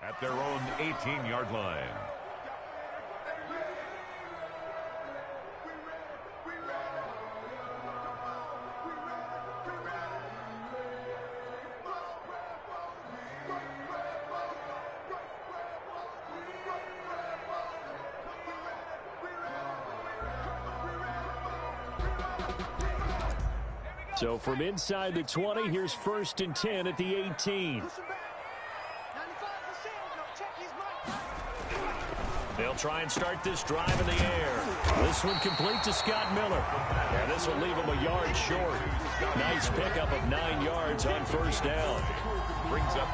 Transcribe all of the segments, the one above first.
at their own 18-yard line. So from inside the 20, here's 1st and 10 at the 18. They'll try and start this drive in the air. This one complete to Scott Miller. And this will leave him a yard short. Nice pickup of 9 yards on 1st down.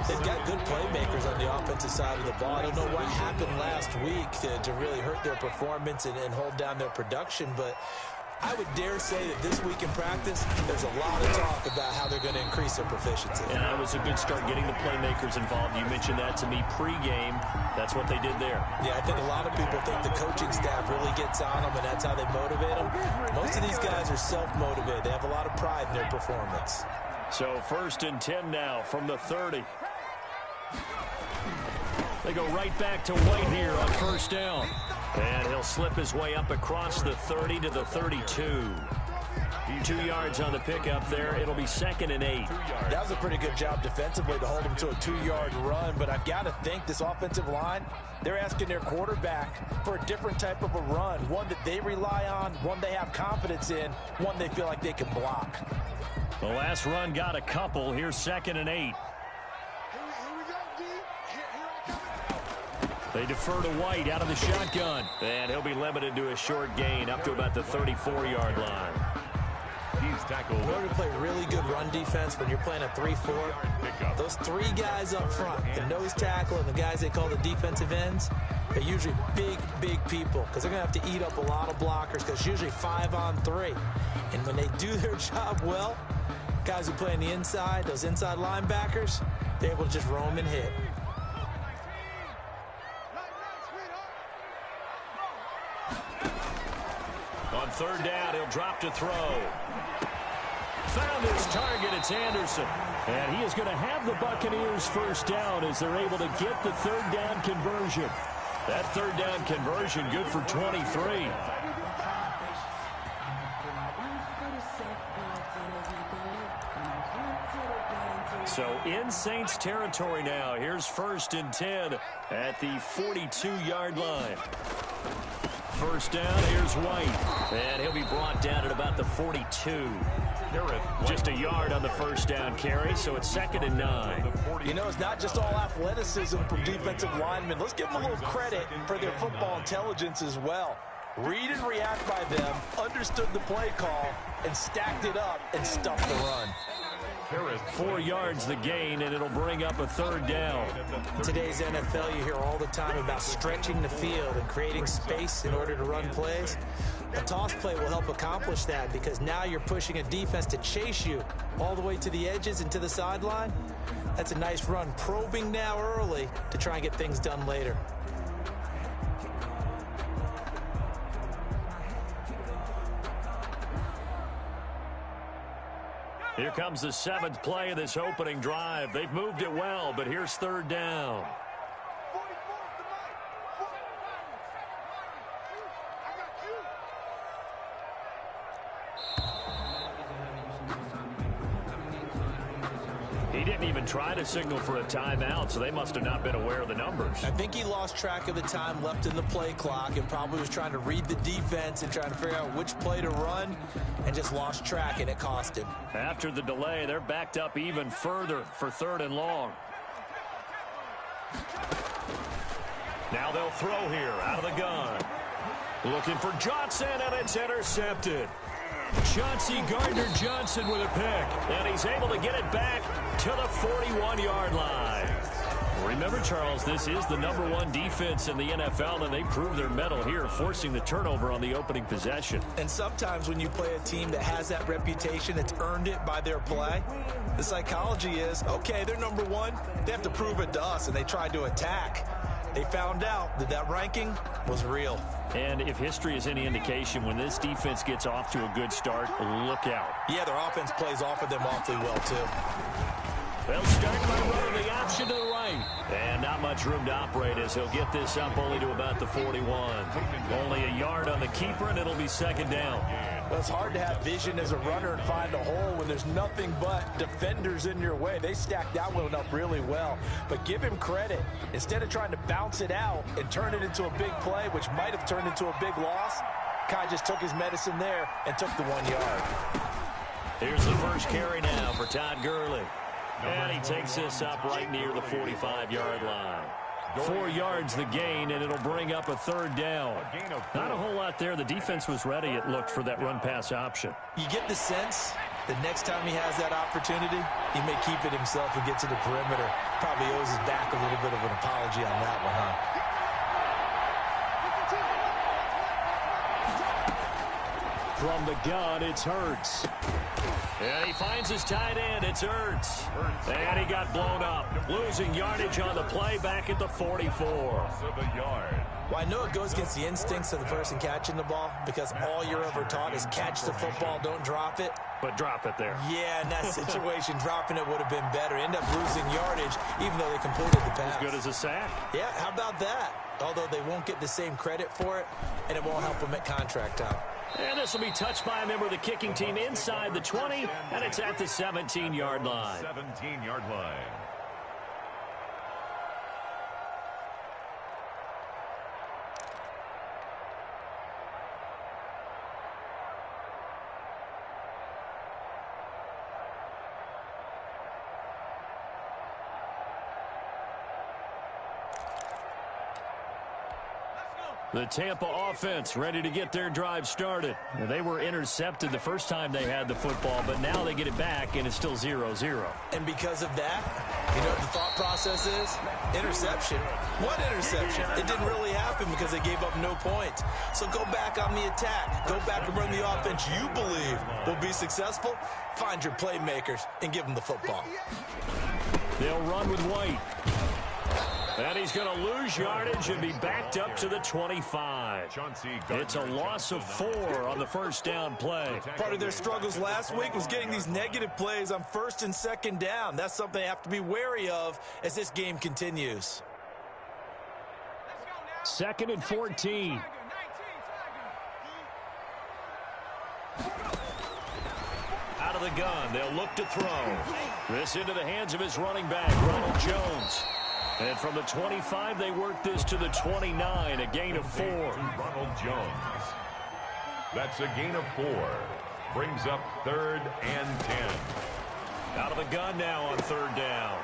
They've got good playmakers on the offensive side of the ball. I don't know what happened last week to really hurt their performance and hold down their production, but I would dare say that this week in practice, there's a lot of talk about how they're going to increase their proficiency. And that was a good start getting the playmakers involved. You mentioned that to me pregame. That's what they did there. Yeah, I think a lot of people think the coaching staff really gets on them, and that's how they motivate them. Most of these guys are self-motivated. They have a lot of pride in their performance. So 1st and 10 now from the 30. They go right back to White here on 1st down. And he'll slip his way up across the 30 to the 32. 2 yards on the pickup there. It'll be 2nd and 8. That was a pretty good job defensively to hold him to a 2-yard run, but I've got to think this offensive line, they're asking their quarterback for a different type of a run, one that they rely on, one they have confidence in, one they feel like they can block. The last run got a couple. Here's 2nd and 8. They defer to White out of the shotgun. And he'll be limited to a short gain up to about the 34-yard line. He's tackled. In order to play really good run defense when you're playing a 3-4, those 3 guys up front, the nose tackle and the guys they call the defensive ends, they're usually big people because they're going to have to eat up a lot of blockers because it's usually 5 on 3. And when they do their job well, guys who play on the inside, those inside linebackers, they're able to just roam and hit. On 3rd down, he'll drop to throw. Found his target. It's Anderson. And he is going to have the Buccaneers 1st down as they're able to get the 3rd down conversion. That 3rd down conversion good for 23. So in Saints territory now. Here's 1st and 10 at the 42-yard line. 1st down, here's White. And he'll be brought down at about the 42. Just a yard on the 1st down carry, so it's 2nd and 9. You know, it's not just all athleticism from defensive linemen. Let's give them a little credit for their football intelligence as well. Read and react by them, understood the play call, and stacked it up and stuffed the run. 4 yards the gain, and it'll bring up a 3rd down. In today's NFL, you hear all the time about stretching the field and creating space in order to run plays. A toss play will help accomplish that because now you're pushing a defense to chase you all the way to the edges and to the sideline. That's a nice run, probing now early to try and get things done later. Here comes the 7th play of this opening drive. They've moved it well, but here's 3rd down. He didn't even try to signal for a timeout, so they must have not been aware of the numbers. I think he lost track of the time left in the play clock and probably was trying to read the defense and trying to figure out which play to run and just lost track, and it cost him. After the delay, they're backed up even further for 3rd and long. Now they'll throw here out of the gun. Looking for Johnson, and it's intercepted. Chauncey Gardner-Johnson with a pick, and he's able to get it back to the 41-yard line. Remember, Charles, this is the #1 defense in the NFL, and they prove their mettle here, forcing the turnover on the opening possession. And sometimes when you play a team that has that reputation, that's earned it by their play, the psychology is, okay, they're #1, they have to prove it to us, and they tried to attack. They found out that that ranking was real. And if history is any indication, when this defense gets off to a good start, look out. Yeah, their offense plays off of them awfully well, too. They'll start by running the option to the right. And not much room to operate as he'll get this up only to about the 41. Only a yard on the keeper, and it'll be second down. Well, it's hard to have vision as a runner and find a hole when there's nothing but defenders in your way. They stacked that one up really well. But give him credit. Instead of trying to bounce it out and turn it into a big play, which might have turned into a big loss, Kai just took his medicine there and took the 1 yard. Here's the first carry now for Todd Gurley. And he takes this up right near the 45-yard line. 4 yards the gain, and it'll bring up a third down. Not a whole lot there. The defense was ready, it looked, for that run-pass option. You get the sense that next time he has that opportunity, he may keep it himself and get to the perimeter. Probably owes his back a little bit of an apology on that one, huh? From the gun, it's Hurts. And he finds his tight end. It's Hurts. And he got blown up. Losing yardage on the play back at the 44. Well, I know it goes against the instincts of the person catching the ball because all you're ever taught is catch the football, don't drop it. But drop it there. Yeah, in that situation, dropping it would have been better. End up losing yardage even though they completed the pass. As good as a sack. Yeah, how about that? Although they won't get the same credit for it, and it won't help them at contract time. And this will be touched by a member of the kicking team inside the 20, and it's at the 17-yard line. 17-yard line. The Tampa offense ready to get their drive started. Now, they were intercepted the first time they had the football, but now they get it back, and it's still 0-0. And because of that, you know what the thought process is? Interception. What interception? It didn't really happen because they gave up no points. So go back on the attack. Go back and run the offense you believe will be successful. Find your playmakers and give them the football. They'll run with White. And he's going to lose yardage and be backed up to the 25. It's a loss of 4 on the first down play. Part of their struggles last week was getting these negative plays on first and second down. That's something they have to be wary of as this game continues. 2nd and 14. Out of the gun, they'll look to throw. This into the hands of his running back, Ronald Jones. And from the 25, they work this to the 29, a gain of 4. Ronald Jones. That's a gain of 4. Brings up 3rd and 10. Out of the gun now on 3rd down.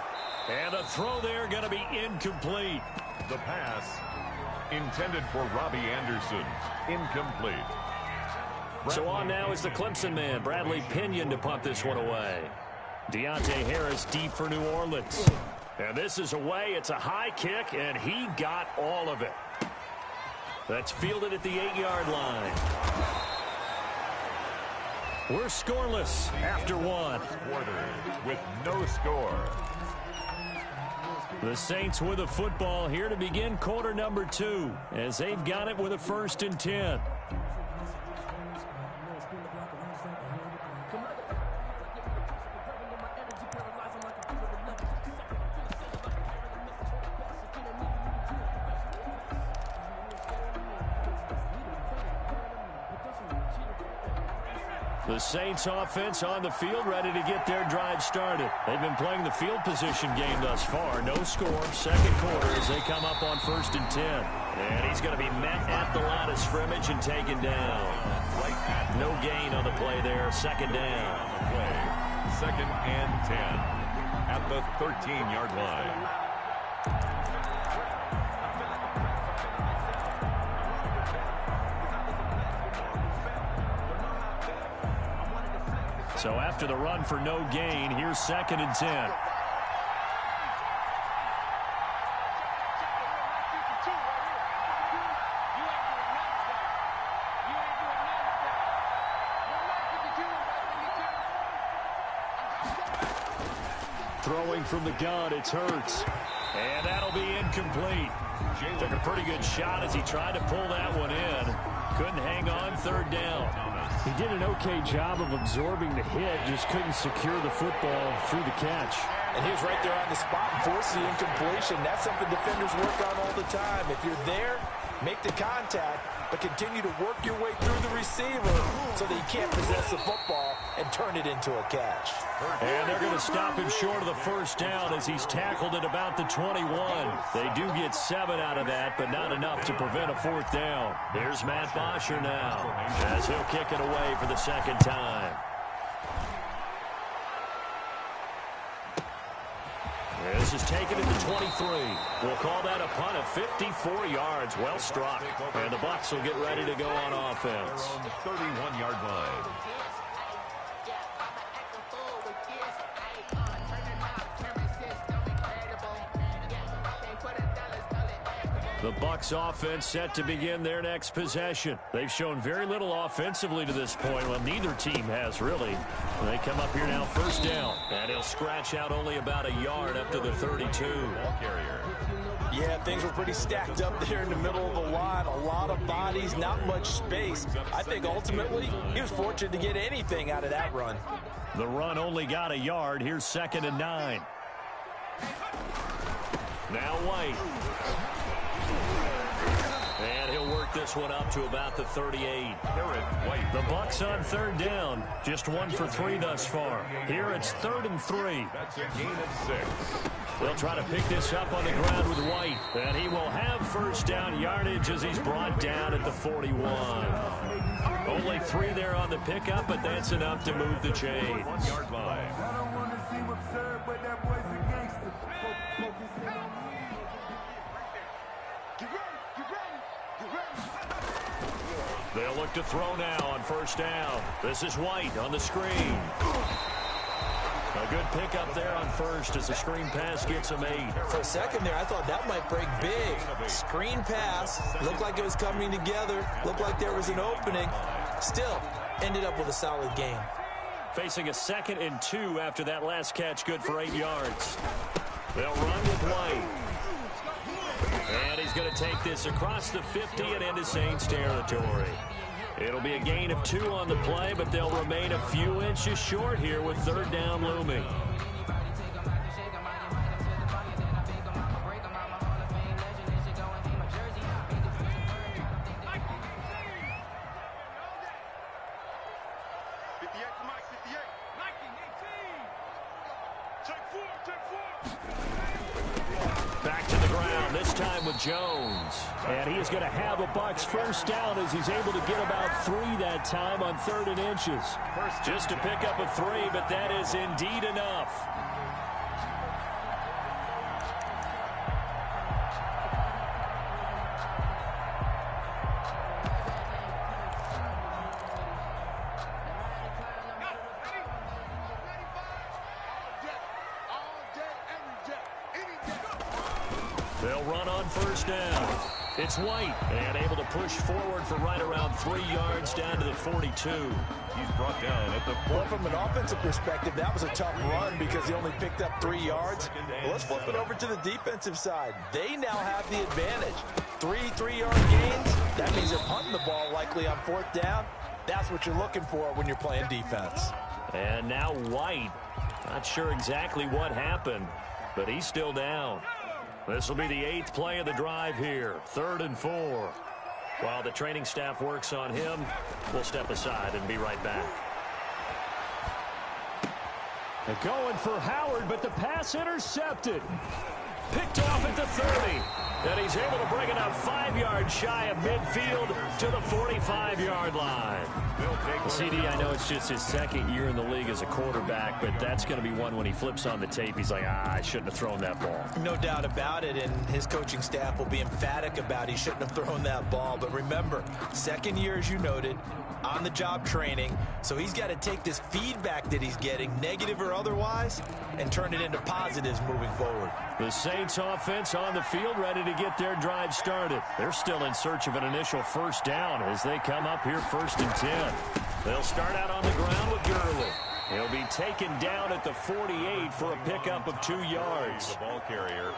And the throw there going to be incomplete. The pass intended for Robbie Anderson. Incomplete. So on now is the Clemson man, Bradley Pinion, to punt this one away. Deontay Harris deep for New Orleans. And this is away. It's a high kick, and he got all of it. That's fielded at the 8-yard line. We're scoreless after 1. Quarter with no score. The Saints with a football here to begin quarter number 2, as they've got it with a 1st and 10. The Saints offense on the field ready to get their drive started. They've been playing the field position game thus far. No score, second quarter as they come up on 1st and 10. And he's going to be met at the line of scrimmage and taken down. No gain on the play there, 2nd down. 2nd and 10 at the 13-yard line. So after the run for no gain, here's 2nd and 10. Throwing from the gun, it's Hurts. And that'll be incomplete. Took a pretty good shot as he tried to pull that one in. Couldn't hang on, 3rd down. He did an okay job of absorbing the hit, just couldn't secure the football through the catch. And he was right there on the spot and forced the incompletion. That's something defenders work on all the time. If you're there, make the contact, but continue to work your way through the receiver so that you can't possess the football and turn it into a catch. And they're going to stop him short of the first down as he's tackled at about the 21. They do get 7 out of that, but not enough to prevent a fourth down. Here's Matt Bosher now as he'll kick it away for the second time. This is taken at the 23. We'll call that a punt of 54 yards. Well struck. And the Bucs will get ready to go on offense. On the 31-yard line. The Bucs offense set to begin their next possession. They've shown very little offensively to this point. Well, neither team has really. They come up here now, first down. And he'll scratch out only about a yard up to the 32. Yeah, things were pretty stacked up there in the middle of the line. A lot of bodies, not much space. I think ultimately he was fortunate to get anything out of that run. The run only got a yard. Here's 2nd and 9. Now White. And he'll work this one up to about the 38. The Bucs on third down. Just 1 for 3 thus far. Here it's 3rd and 3. That's a gain of 6. They'll try to pick this up on the ground with White. And he will have first down yardage as he's brought down at the 41. Only 3 there on the pickup, but that's enough to move the chains. 1-yard line. They'll look to throw now on first down. This is White on the screen. A good pickup there on first as the screen pass gets him 8. For a second there, I thought that might break big. Screen pass. Looked like it was coming together. Looked like there was an opening. Still, ended up with a solid game. Facing a 2nd and 2 after that last catch, good for 8 yards. They'll run with White. And he's going to take this across the 50 and into Saints territory. It'll be a gain of 2 on the play, but they'll remain a few inches short here with third down looming. Back to the ground, this time with Jones. And he is going to have a Bucs first down as he's able to get about 3 that time on 3rd and inches. Just to pick up a 3, but that is indeed enough. They'll run on first down. It's White, and able to push forward for right around 3 yards down to the 42. He's brought down at the 40. Well, from an offensive perspective, that was a tough run because he only picked up 3 yards. Well, let's flip it over to the defensive side. They now have the advantage. 3 3-yard gains. That means they're punting the ball likely on 4th down. That's what you're looking for when you're playing defense. And now White. Not sure exactly what happened, but he's still down. This will be the 8th play of the drive here. 3rd and 4. While the training staff works on him, we'll step aside and be right back. They're going for Howard, but the pass intercepted. Picked off at the 30. And he's able to bring it up 5 yards shy of midfield to the 45-yard line. CD, I know it's just his 2nd year in the league as a quarterback, but that's going to be one when he flips on the tape. He's like, I shouldn't have thrown that ball. No doubt about it, and his coaching staff will be emphatic about he shouldn't have thrown that ball. But remember, 2nd year, as you noted, on-the-job training, so he's got to take this feedback that he's getting, negative or otherwise, and turn it into positives moving forward. The Saints offense on the field ready to get their drive started. They're still in search of an initial first down as they come up here 1st and 10. They'll start out on the ground with Gurley. He'll be taken down at the 48 for a pickup of 2 yards. The ball carrier.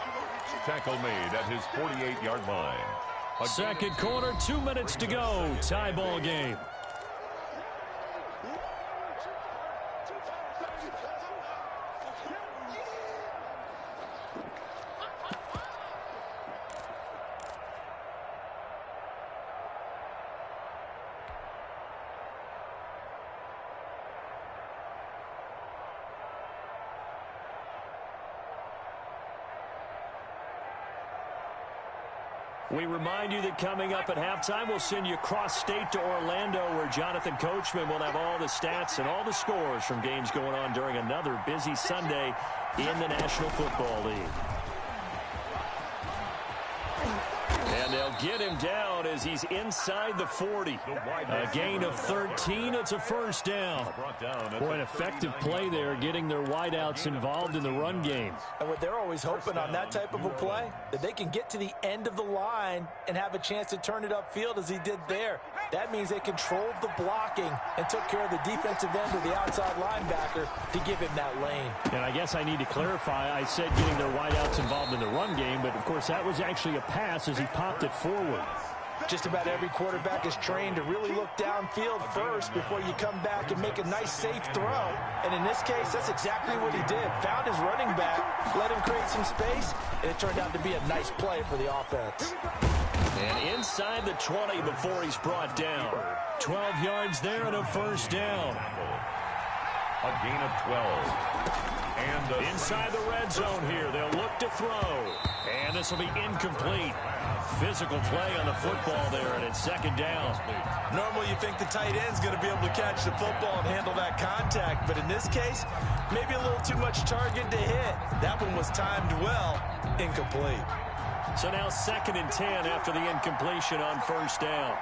Tackle made at his 48-yard line. Second quarter, 2 minutes to go. Tie ball game. We remind you that coming up at halftime, we'll send you cross-state to Orlando, where Jonathan Coachman will have all the stats and all the scores from games going on during another busy Sunday in the National Football League. And they'll get him down as he's inside the 40. A gain of 13. It's a first down. Boy, an effective play there, getting their wideouts involved in the run game. And what they're always hoping on that type of a play, that they can get to the end of the line and have a chance to turn it upfield as he did there. That means they controlled the blocking and took care of the defensive end of the outside linebacker to give him that lane. And I guess I need to clarify, I said getting their wideouts involved in the run game, but of course that was actually a pass as he popped it forward. Just about every quarterback is trained to really look downfield first before you come back and make a nice, safe throw. And in this case, that's exactly what he did. Found his running back, let him create some space, and it turned out to be a nice play for the offense. And inside the 20 before he's brought down. 12 yards there and a first down. A gain of 12. And inside the red zone here, they'll look to throw. And this will be incomplete. Physical play on the football there, and it's second down. Normally you think the tight end's going to be able to catch the football and handle that contact, but in this case, maybe a little too much target to hit. That one was timed well, incomplete. So now 2nd and 10 after the incompletion on first down.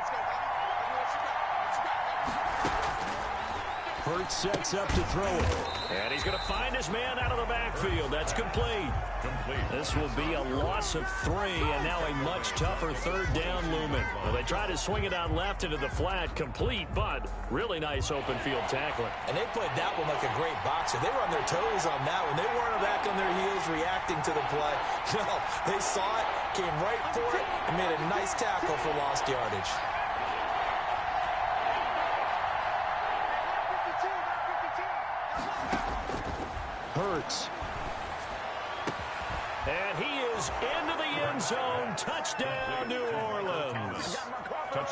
Hurts sets up to throw it. And he's going to find his man out of the backfield. That's complete. This will be a loss of 3, and now a much tougher third down looming. Well, they try to swing it out left into the flat, complete, but really nice open field tackling. And they played that one like a great boxer. They were on their toes on that one. They weren't back on their heels reacting to the play. No, they saw it, came right for it, and made a nice tackle for lost yardage. Hurts. And he is into the end zone. Touchdown, New Orleans.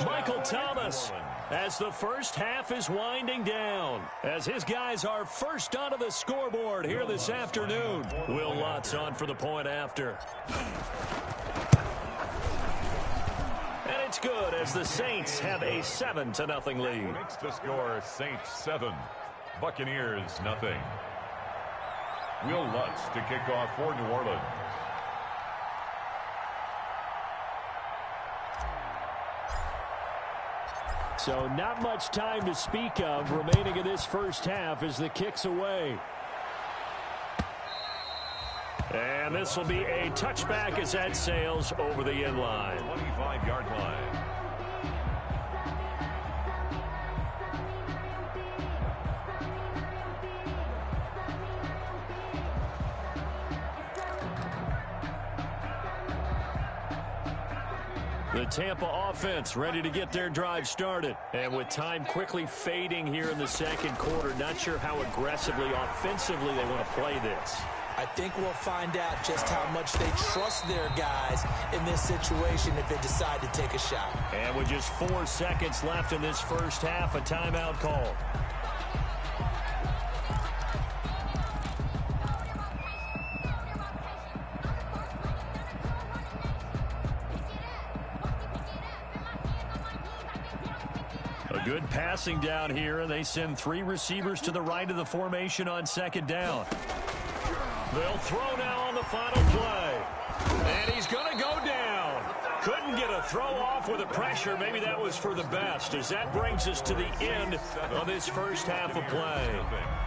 Michael Thomas, as the first half is winding down, as his guys are first onto the scoreboard here this afternoon. Will Lutz on for the point after. And it's good as the Saints have a 7-0 lead. Makes the score Saints 7, Buccaneers 0. Will Lutz to kick off for New Orleans. So not much time to speak of remaining in this first half as the kick's away. And this will be a touchback as that sails over the end line. 25-yard line. The Tampa offense ready to get their drive started. And with time quickly fading here in the second quarter, not sure how aggressively, offensively they want to play this. I think we'll find out just how much they trust their guys in this situation if they decide to take a shot. And with just 4 seconds left in this first half, a timeout call. Good passing down here, and they send 3 receivers to the right of the formation on second down. They'll throw now on the final play. And he's going to go down. Couldn't get a throw off with the pressure. Maybe that was for the best, as that brings us to the end of this first half of play.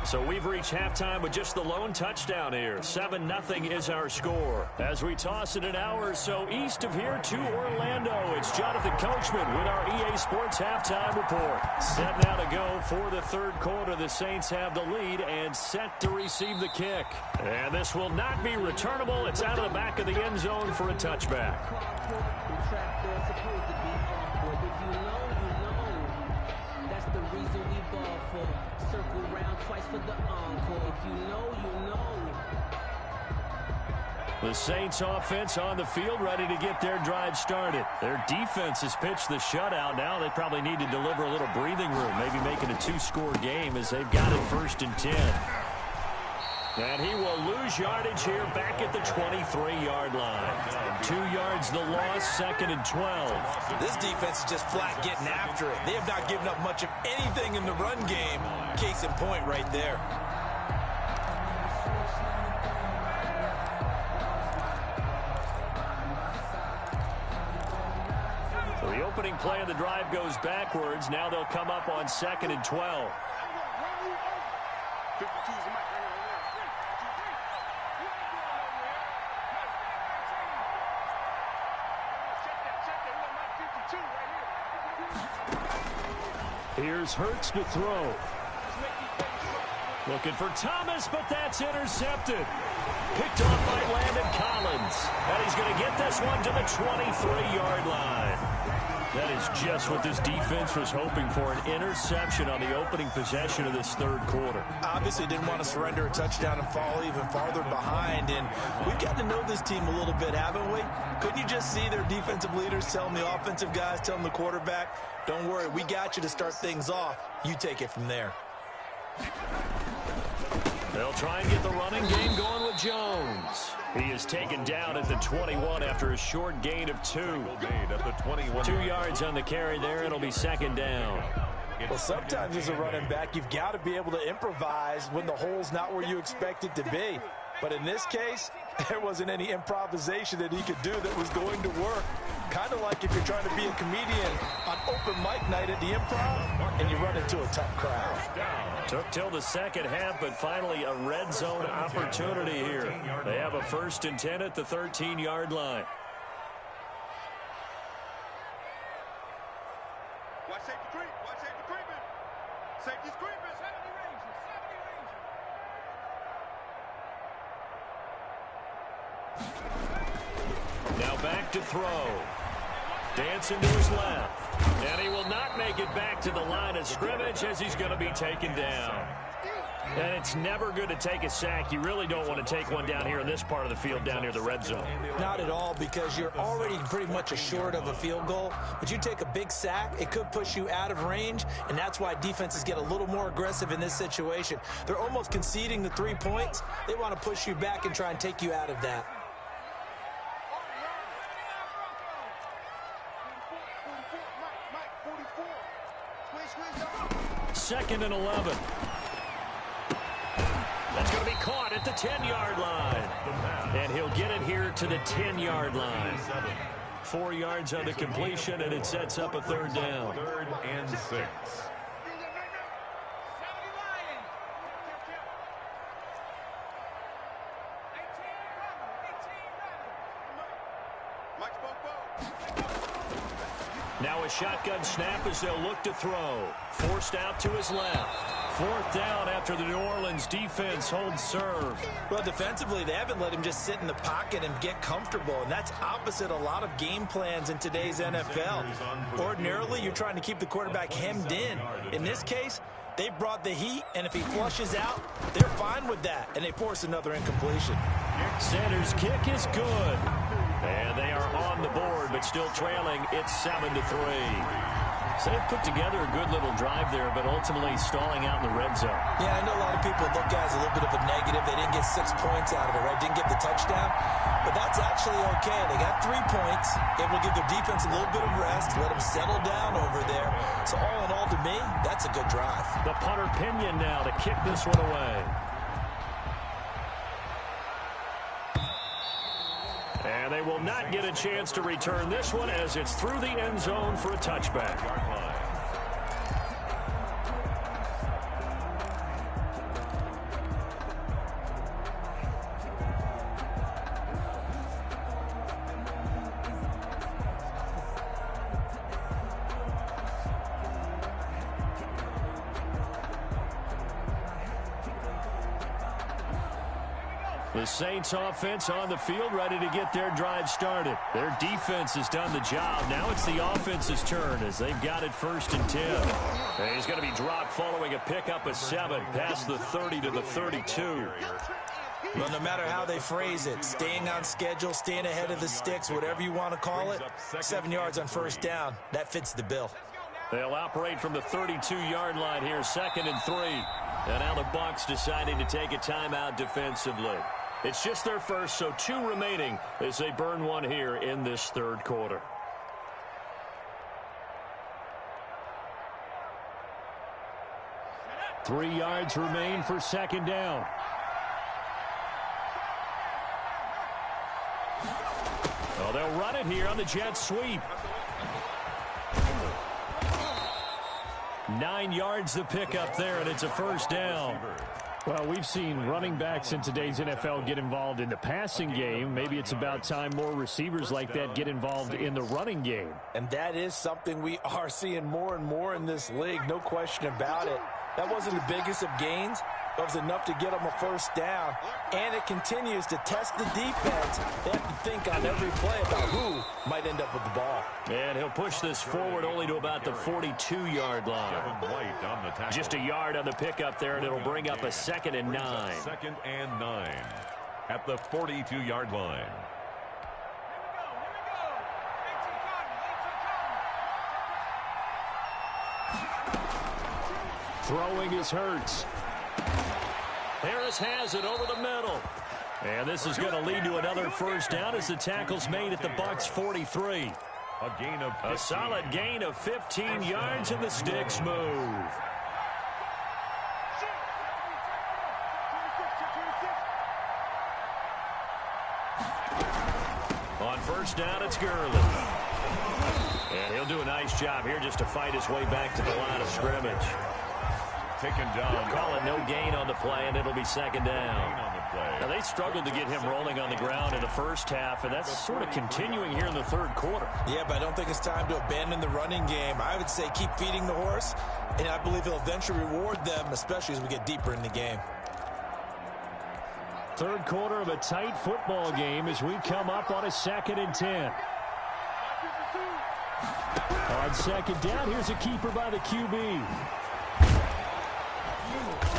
So we've reached halftime with just the lone touchdown here. 7-0 is our score. As we toss it an hour or so east of here to Orlando, it's Jonathan Coachman with our EA Sports Halftime Report. Set now to go for the third quarter. The Saints have the lead and set to receive the kick. And this will not be returnable. It's out of the back of the end zone for a touchback. The Saints offense on the field ready to get their drive started. Their defense has pitched the shutout. Now they probably need to deliver a little breathing room, maybe making a 2-score game as they've got it 1st and 10. And he will lose yardage here back at the 23-yard line. 2 yards the loss, 2nd and 12. This defense is just flat getting after it. They have not given up much of anything in the run game. Case in point right there. So the opening play of the drive goes backwards. Now they'll come up on 2nd and 12. Here's Hurts to throw. Looking for Thomas, but that's intercepted. Picked off by Landon Collins. And he's going to get this one to the 23-yard line. That is just what this defense was hoping for, an interception on the opening possession of this third quarter. Obviously didn't want to surrender a touchdown and fall even farther behind. And we've gotten to know this team a little bit, haven't we? Couldn't you just see their defensive leaders telling the offensive guys, telling the quarterback, don't worry, we got you to start things off. You take it from there. They'll try and get the running game going with Jones. He is taken down at the 21 after a short gain of 2. 2 yards on the carry there. It'll be 2nd down. Well, sometimes as a running back, you've got to be able to improvise when the hole's not where you expect it to be. But in this case, there wasn't any improvisation that he could do that was going to work. Kind of like if you're trying to be a comedian on open mic night at the Improv and you run into a tough crowd. Took till the second half, but finally a red zone opportunity here. They have a 1st and 10 at the 13-yard line. Watch safety creep. Watch safety creeping. Safety's creeping. 70 Rangers. Now back to throw. Dancing to his left. And he will not make it back to the line of scrimmage as he's going to be taken down. And it's never good to take a sack. You really don't want to take one down here in this part of the field down near the red zone. Not at all, because you're already pretty much assured of a field goal. But you take a big sack, it could push you out of range, and that's why defenses get a little more aggressive in this situation. They're almost conceding the 3 points. They want to push you back and try and take you out of that. 2nd and 11. That's going to be caught at the 10-yard line. And he'll get it here to the 10-yard line. 4 yards on the completion, and it sets up a 3rd down. 3rd and 6. Now a shotgun snap as they'll look to throw. Forced out to his left. 4th down after the New Orleans defense holds serve. Well, defensively, they haven't let him just sit in the pocket and get comfortable, and that's opposite a lot of game plans in today's NFL. Ordinarily, you're trying to keep the quarterback hemmed in. In this case, they brought the heat, and if he flushes out, they're fine with that, and they force another incompletion. Sanders' kick is good. And they are on the board, but still trailing. It's 7-3. So they put together a good little drive there, but ultimately stalling out in the red zone. Yeah, I know a lot of people look at it as a little bit of a negative. They didn't get 6 points out of it, right? Didn't get the touchdown. But that's actually okay. They got 3 points. Able to give their defense a little bit of rest, let them settle down over there. So all in all, to me, that's a good drive. The punter Pinion now to kick this one away. And they will not get a chance to return this one as it's through the end zone for a touchback. The Saints offense on the field, ready to get their drive started. Their defense has done the job. Now it's the offense's turn as they've got it 1st and 10. And he's going to be dropped following a pickup of 7 past the 30 to the 32. Well, no matter how they phrase it, staying on schedule, staying ahead of the sticks, whatever you want to call it, 7 yards on 1st down, that fits the bill. They'll operate from the 32-yard line here, 2nd and 3. And now the Bucs deciding to take a timeout defensively. It's just their first, so 2 remaining as they burn one here in this third quarter. Three yards remain for second down. Well, they'll run it here on the jet sweep. 9 yards the pick up there, and it's a first down. Well, we've seen running backs in today's NFL get involved in the passing game. Maybe it's about time more receivers like that get involved in the running game. And that is something we are seeing more and more in this league, no question about it. That wasn't the biggest of gains, but it was enough to get them a first down. And it continues to test the defense. They have to think on every play about who might end up with the ball. And he'll push this forward only to about the 42-yard line. Just a yard on the pickup there, and it'll bring up a 2nd and 9. 2nd and 9 at the 42-yard line. Throwing is Hurts. Harris has it over the middle. And this is going to lead to another first down as the tackle's made at the Bucs 43. A solid gain of 15 yards, and the sticks move. On first down, it's Gurley. And he'll do a nice job here just to fight his way back to the line of scrimmage. Taken down. Call it no gain on the play, and it'll be second down. Now, they struggled to get him rolling on the ground in the first half, and that's sort of continuing here in the third quarter. Yeah, but I don't think it's time to abandon the running game. I would say keep feeding the horse, and I believe he'll eventually reward them, especially as we get deeper in the game. Third quarter of a tight football game as we come up on a 2nd and 10. On second down, here's a keeper by the QB.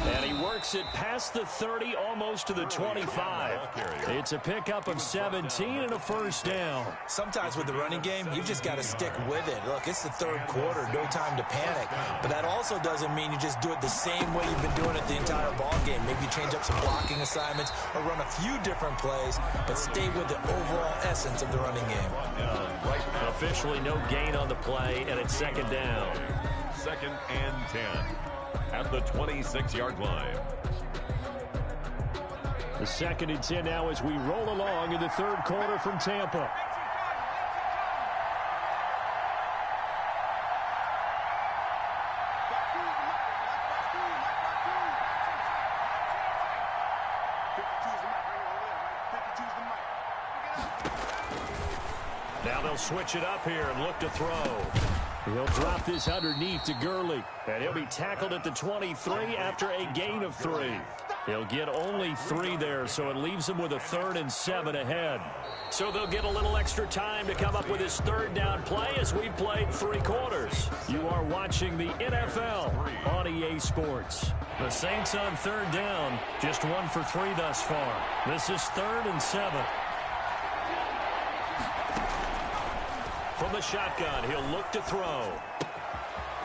And he works it past the 30, almost to the 25. It's a pickup of 17 and a first down. Sometimes with the running game, you've just got to stick with it. Look, it's the third quarter, no time to panic. But that also doesn't mean you just do it the same way you've been doing it the entire ball game. Maybe change up some blocking assignments or run a few different plays, but stay with the overall essence of the running game. Officially no gain on the play, and it's second down. 2nd and 10 at the 26-yard line. The 2nd and 10 now as we roll along in the third quarter from Tampa. Now they'll switch it up here and look to throw. He'll drop this underneath to Gurley. And he'll be tackled at the 23 after a gain of 3. He'll get only 3 there, so it leaves him with a 3rd and 7 ahead. So they'll get a little extra time to come up with his third down play as we've played 3 quarters. You are watching the NFL on EA Sports. The Saints on third down, just 1 for 3 thus far. This is 3rd and 7. From the shotgun, he'll look to throw.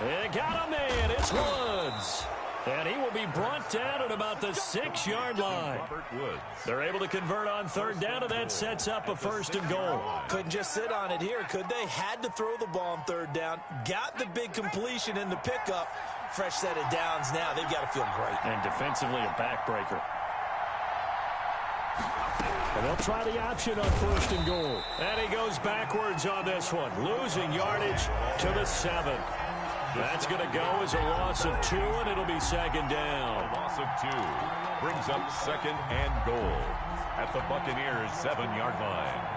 And got a man, it's Woods. And he will be brought down at about the 6-yard line. They're able to convert on third down, and that sets up a 1st and goal. Couldn't just sit on it here, could they? Had to throw the ball on third down. Got the big completion in the pickup. Fresh set of downs now. They've got to feel great. And defensively, a backbreaker. And they'll try the option on 1st and goal. And he goes backwards on this one, losing yardage to the 7. That's going to go as a loss of 2, and it'll be second down. A loss of 2 brings up 2nd and goal at the Buccaneers' 7-yard line.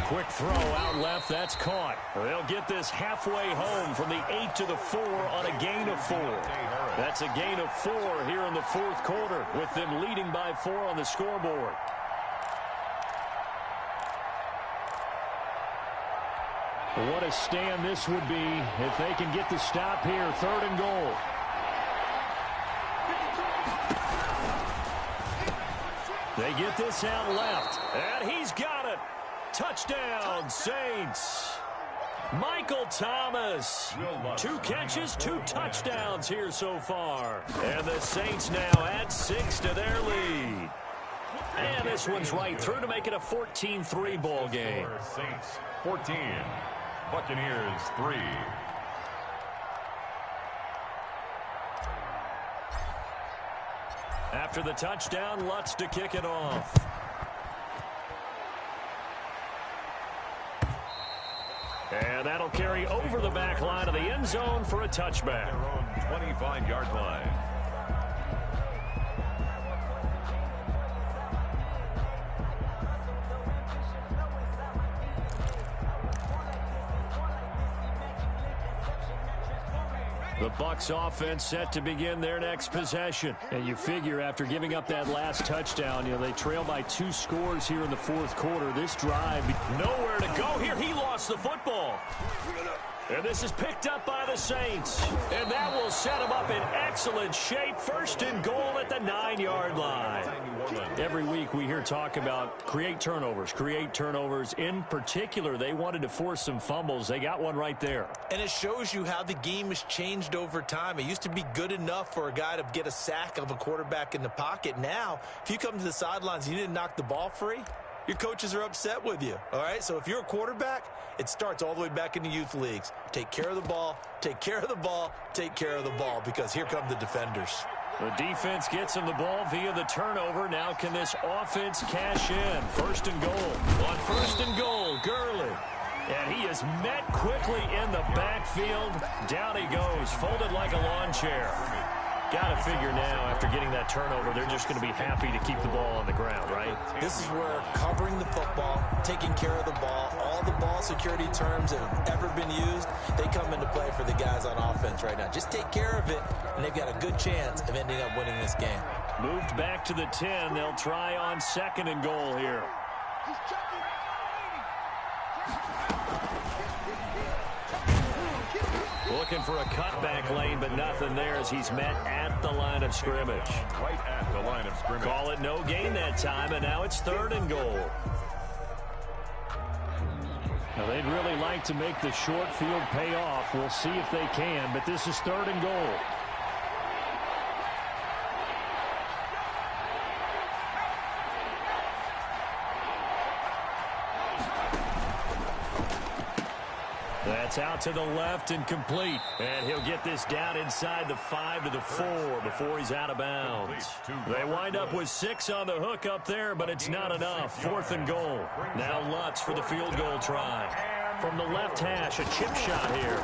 Quick throw out left. That's caught. They'll get this halfway home from the 8 to the 4 on a gain of 4. That's a gain of 4 here in the fourth quarter with them leading by 4 on the scoreboard. What a stand this would be if they can get the stop here. 3rd and goal. They get this out left, and he's got it. Touchdown, Saints. Michael Thomas. 2 catches, 2 touchdowns here so far. And the Saints now add 6 to their lead. And this one's right through to make it a 14-3 ball game. Saints 14, Buccaneers 3. After the touchdown, Lutz to kick it off. And that'll carry over the back line of the end zone for a touchback. Their own 25-yard line. The Bucs offense set to begin their next possession. And you figure after giving up that last touchdown, they trail by 2 scores here in the fourth quarter. This drive, nowhere to go here. He lost the football. And this is picked up by the Saints. And that will set them up in excellent shape. 1st and goal at the 9-yard line. Every week we hear talk about create turnovers. In particular, they wanted to force some fumbles. They got one right there. And it shows you how the game has changed over time. It used to be good enough for a guy to get a sack of a quarterback in the pocket. Now, if you come to the sidelines and you didn't knock the ball free, your coaches are upset with you. All right, so if you're a quarterback, it starts all the way back in the youth leagues. Take care of the ball, take care of the ball, take care of the ball, because here come the defenders. The defense gets him the ball via the turnover. Now can this offense cash in? 1st and goal. On 1st and goal, Gurley. And he is met quickly in the backfield. Down he goes, folded like a lawn chair. Got to figure now, after getting that turnover, they're just going to be happy to keep the ball on the ground, right? This is where covering the football, taking care of the ball, all the ball security terms that have ever been used, they come into play for the guys on offense right now. Just take care of it, and they've got a good chance of ending up winning this game. Moved back to the 10. They'll try on 2nd and goal here. Looking for a cutback lane, but nothing there as he's met at the line of scrimmage. Right at the line of scrimmage. Call it no gain that time, and now it's 3rd and goal. Now, they'd really like to make the short field pay off. We'll see if they can, but this is 3rd and goal. That's out to the left and complete. And he'll get this down inside the 5 to the 4 before he's out of bounds. They wind up with 6 on the hook up there, but it's not enough. 4th and goal. Now Lutz for the field goal try. From the left hash, a chip shot here.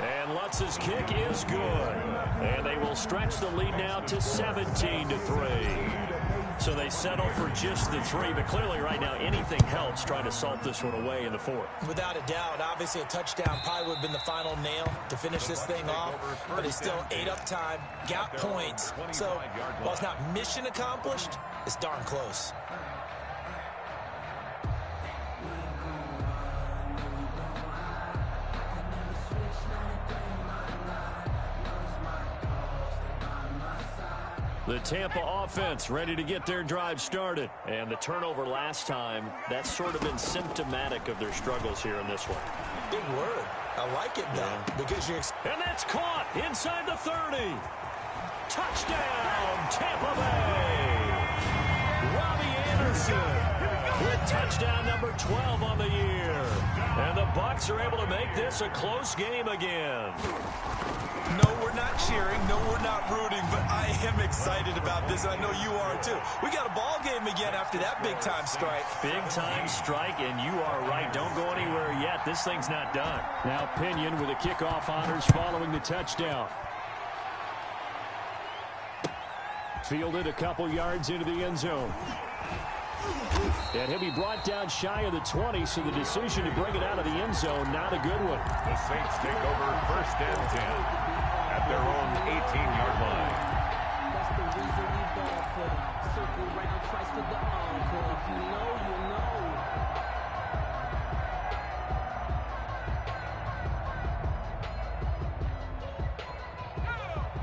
And Lutz's kick is good. And they will stretch the lead now to 17 to 3. So they settle for just the 3, but clearly right now anything helps trying to salt this one away in the 4th. Without a doubt, obviously a touchdown probably would have been the final nail to finish this thing off, but it's still ate up time, got points. So while it's not mission accomplished, it's darn close. The Tampa offense ready to get their drive started. And the turnover last time, that's sort of been symptomatic of their struggles here in this one. Big word. I like it now because you're... And that's caught inside the 30. Touchdown, Tampa Bay. Robbie Anderson with touchdown number 12 on the year. And the Bucs are able to make this a close game again. No, we're not cheering. No, we're not rooting, but I am excited about this. I know you are too. We got a ball game again after that big-time strike. Big-time strike, and you are right. Don't go anywhere yet. This thing's not done. Now Pinion with the kickoff honors following the touchdown. Fielded a couple yards into the end zone. And he'll be brought down shy of the 20, so the decision to bring it out of the end zone, not a good one. The Saints take over 1st and 10 at their own 18-yard line. That's the reason we ball for the circle round twice for the encore. If you know, you know.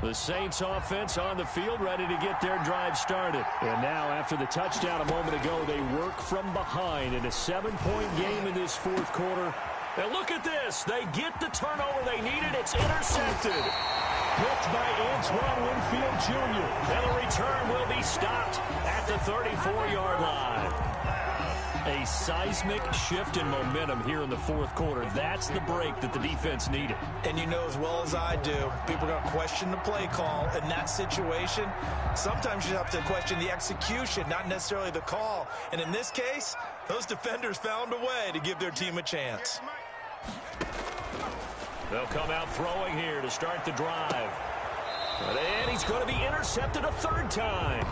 The Saints offense on the field, ready to get their drive started. And now, after the touchdown a moment ago, they work from behind in a 7-point game in this fourth quarter. And look at this. They get the turnover they needed. It's intercepted. Picked by Antoine Winfield Jr. And the return will be stopped at the 34-yard line. A seismic shift in momentum here in the fourth quarter. That's the break that the defense needed. And you know as well as I do, people are going to question the play call. In that situation, sometimes you have to question the execution, not necessarily the call. And in this case, those defenders found a way to give their team a chance. They'll come out throwing here to start the drive. And he's going to be intercepted a third time.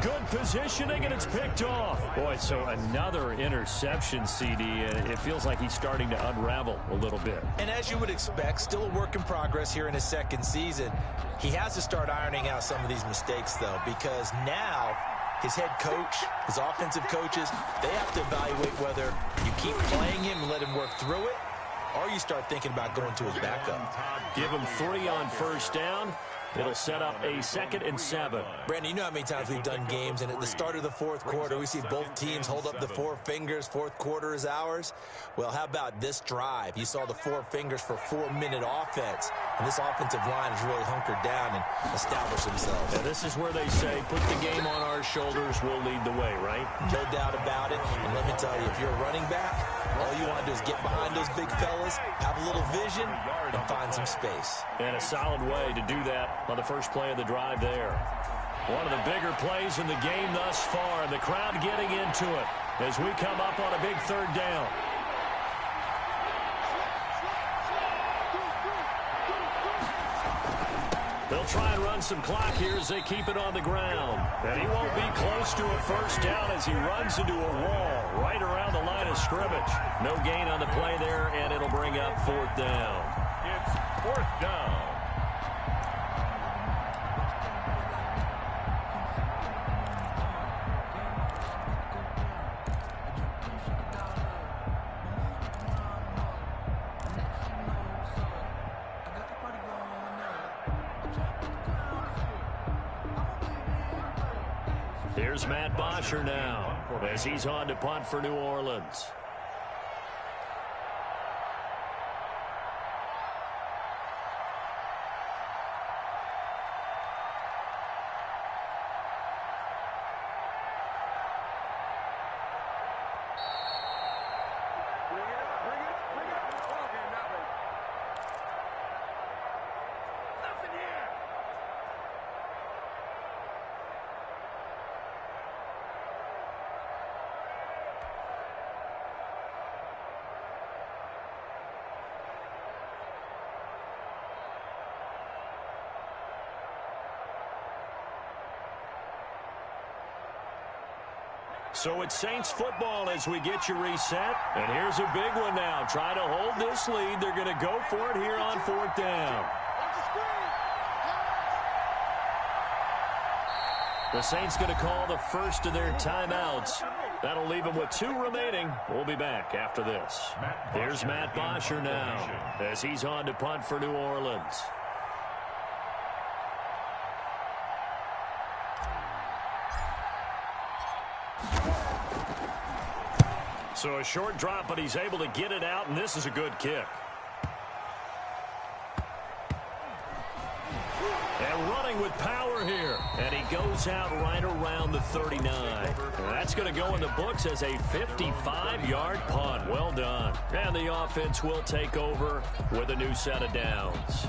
Good positioning, and it's picked off. Boy, so another interception, CD. It feels like he's starting to unravel a little bit. And as you would expect, still a work in progress here in his second season. He has to start ironing out some of these mistakes, though, because now his head coach, his offensive coaches, they have to evaluate whether you keep playing him and let him work through it, or you start thinking about going to his backup. Give him 3 on first down. It'll set up a 2nd and 7. Brandon, you know how many times we've done games, and at the start of the fourth quarter, we see both teams hold up the 4 fingers. Fourth quarter is ours. Well, how about this drive? You saw the 4 fingers for 4-minute offense, and this offensive line has really hunkered down and established themselves. And this is where they say, put the game on our shoulders, we'll lead the way, right? No doubt about it. And let me tell you, if you're a running back, all you want to do is get behind those big fellas, have a little vision, and find some space. And a solid way to do that on the first play of the drive there. One of the bigger plays in the game thus far, and the crowd getting into it as we come up on a big third down. They'll try and run some clock here as they keep it on the ground. And he won't be close to a first down as he runs into a wall right around the line of scrimmage. No gain on the play there, and it'll bring up 4th down. It's 4th down. Here's Matt Bosher now as he's on to punt for New Orleans. So it's Saints football as we get you reset. And here's a big one now. Try to hold this lead. They're going to go for it here on 4th down. The Saints going to call the first of their timeouts. That'll leave them with 2 remaining. We'll be back after this. Here's Matt Bosher now as he's on to punt for New Orleans. So a short drop, but he's able to get it out, and this is a good kick. And running with power here. And he goes out right around the 39. And that's going to go in the books as a 55-yard punt. Well done. And the offense will take over with a new set of downs.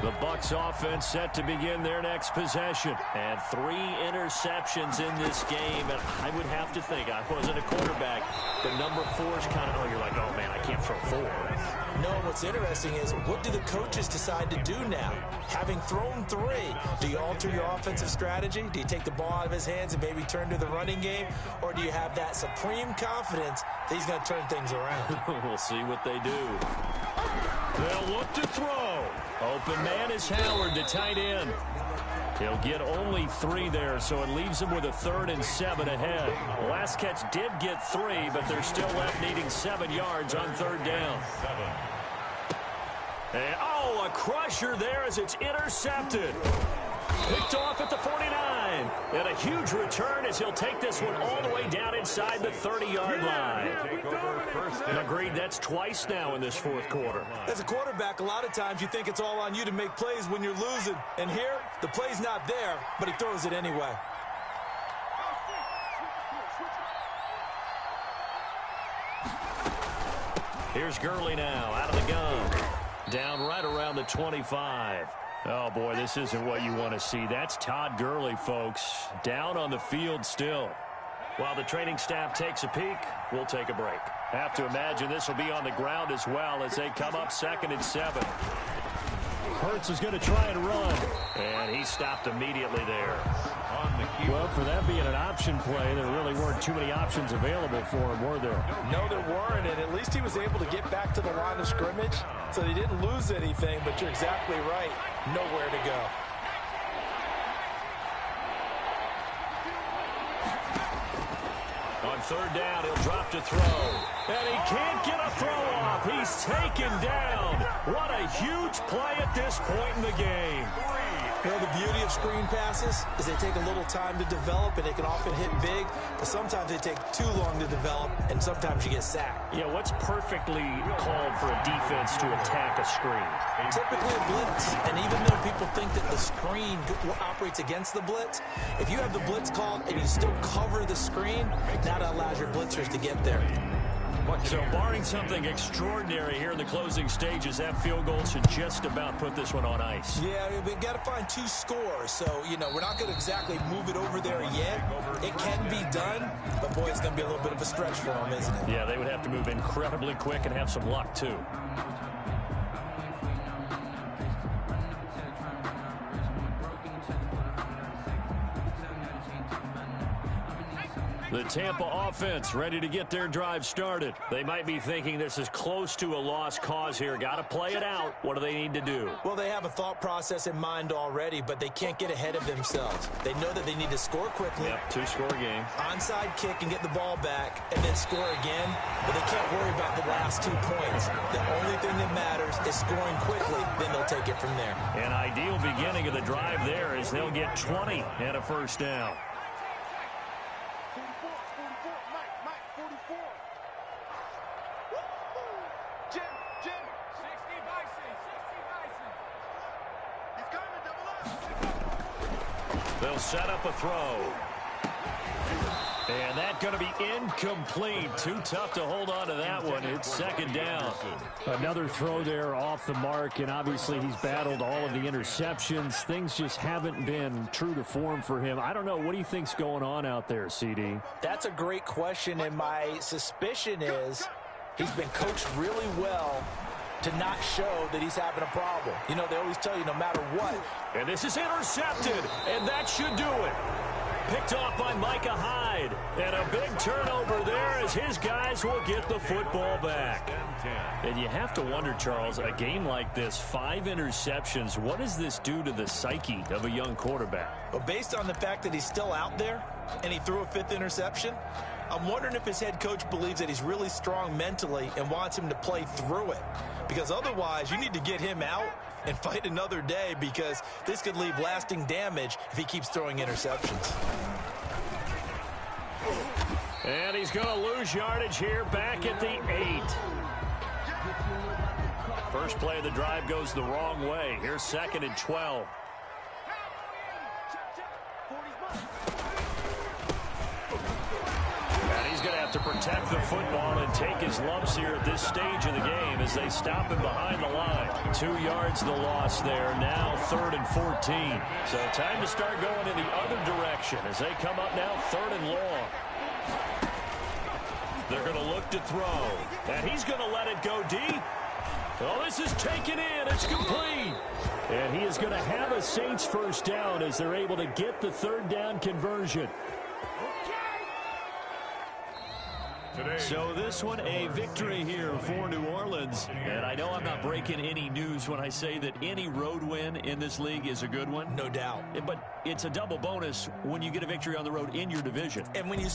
The Bucs offense set to begin their next possession. And 3 interceptions in this game. And I would have to think, I wasn't a quarterback, the number 4 is kind of, oh, you're like, oh, man, I can't throw 4. No, what's interesting is, what do the coaches decide to do now? Having thrown 3, do you alter your offensive strategy? Do you take the ball out of his hands and maybe turn to the running game? Or do you have that supreme confidence that he's going to turn things around? We'll see what they do. They'll look to throw. Open man is Howard, the tight end. He'll get only 3 there, so it leaves him with a 3rd and 7 ahead. The last catch did get 3, but they're still left needing 7 yards on 3rd down. And, oh, a crusher there as it's intercepted. Picked off at the 49. And a huge return as he'll take this one all the way down inside the 30-yard line. Agreed, that's twice now in this 4th quarter. As a quarterback, a lot of times you think it's all on you to make plays when you're losing. And here, the play's not there, but he throws it anyway. Here's Gurley now out of the gun. Down right around the 25. Oh, boy, this isn't what you want to see. That's Todd Gurley, folks. Down on the field still. While the training staff takes a peek, we'll take a break. Have to imagine this will be on the ground as well as they come up 2nd and 7. Hurts is going to try and run. And he stopped immediately there. Well, for that being an option play, there really weren't too many options available for him, were there? No, there weren't, and at least he was able to get back to the line of scrimmage, so he didn't lose anything, but you're exactly right. Nowhere to go. On 3rd down, he'll drop to throw. And he can't get a throw off. He's taken down. What a huge play at this point in the game. You know, the beauty of screen passes is they take a little time to develop, and they can often hit big, but sometimes they take too long to develop, and sometimes you get sacked. Yeah, what's perfectly called for a defense to attack a screen? Typically a blitz, and even though people think that the screen operates against the blitz, if you have the blitz called and you still cover the screen, that allows your blitzers to get there. So barring something extraordinary here in the closing stages, that field goal should just about put this one on ice. Yeah, we've got to find 2 scores. So, you know, we're not going to exactly move it over there yet. It can be done, but, boy, it's going to be a little bit of a stretch for them, isn't it? Yeah, they would have to move incredibly quick and have some luck, too. The Tampa offense ready to get their drive started. They might be thinking this is close to a lost cause here. Got to play it out. What do they need to do? Well, they have a thought process in mind already, but they can't get ahead of themselves. They know that they need to score quickly. Yep, 2-score game. Onside kick and get the ball back and then score again, but they can't worry about the last 2 points. The only thing that matters is scoring quickly, then they'll take it from there. An ideal beginning of the drive there is they'll get 20 and a 1st down. They'll set up a throw. And that's going to be incomplete. Too tough to hold on to that one. It's 2nd down. Another throw there off the mark, and obviously he's battled all of the interceptions. Things just haven't been true to form for him. I don't know. What do you think's going on out there, CD? That's a great question, and my suspicion is he's been coached really well to not show that he's having a problem. You know, they always tell you no matter what. And this is intercepted, and that should do it. Picked off by Micah Hyde. And a big turnover there as his guys will get the football back. And you have to wonder, Charles, a game like this, 5 interceptions, what does this do to the psyche of a young quarterback? Well, based on the fact that he's still out there and he threw a 5th interception, I'm wondering if his head coach believes that he's really strong mentally and wants him to play through it. Because otherwise, you need to get him out and fight another day, because this could leave lasting damage if he keeps throwing interceptions. And he's going to lose yardage here back at the 8. First play of the drive goes the wrong way. Here's 2nd and 12. He's going to have to protect the football and take his lumps here at this stage of the game as they stop him behind the line. 2 yards the loss there. Now 3rd and 14. So time to start going in the other direction as they come up now 3rd and long. They're going to look to throw. And he's going to let it go deep. Oh, this is taken in. It's complete. And he is going to have a Saints 1st down as they're able to get the 3rd down conversion. So this one, a victory here for New Orleans. And I know I'm not breaking any news when I say that any road win in this league is a good one. No doubt. But it's a double bonus when you get a victory on the road in your division. And when you